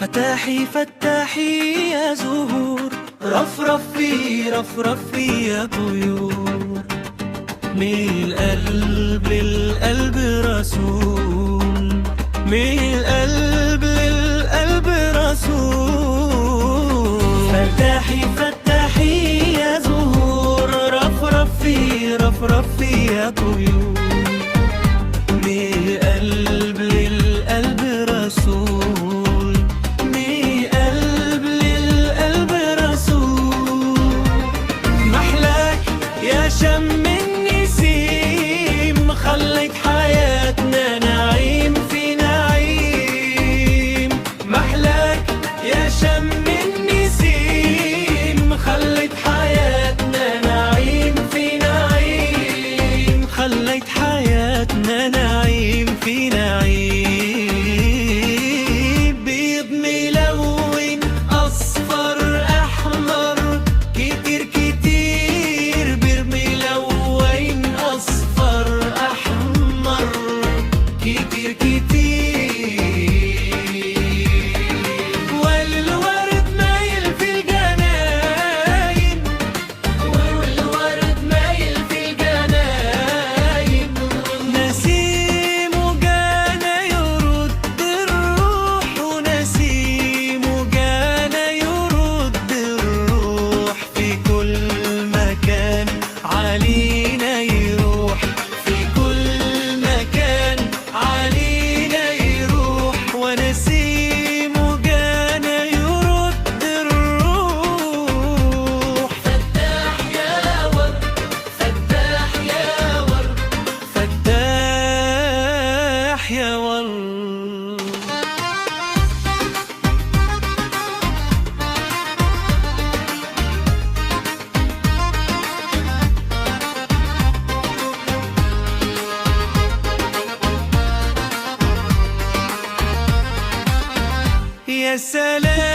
فتاحي فتاحي يا زهور، رفرفي رفرفي يا طيور، من القلب للقلب رسول، من القلب للقلب رسول. فتاحي فتاحي يا زهور، رفرفي رفرفي يا طيور، من القلب للقلب رسول، من القلب للقلب رسول. محلاك يا شم النسيم، خليت حياتنا نعيم في نعيم. محلاك يا شم النسيم، خليت حياتنا نعيم في نعيم، خليت حياتنا نعيم في نعيم. بيض ملون أصفر أحمر، كتير كتير بيض ملون أصفر أحمر، كتير كتير. والورد مايل في الجناين، والورد مايل في الجناين. نسيمه جانا يرد الروح، ونسيمه جانا يرد الروح. في كل مكان علينا يروح، في كل مكان علينا يروح. ونسيمه جانا يرد الروح. فتاح يا ورد، فتاح يا ورد، فتاح يا ورد. يا سلام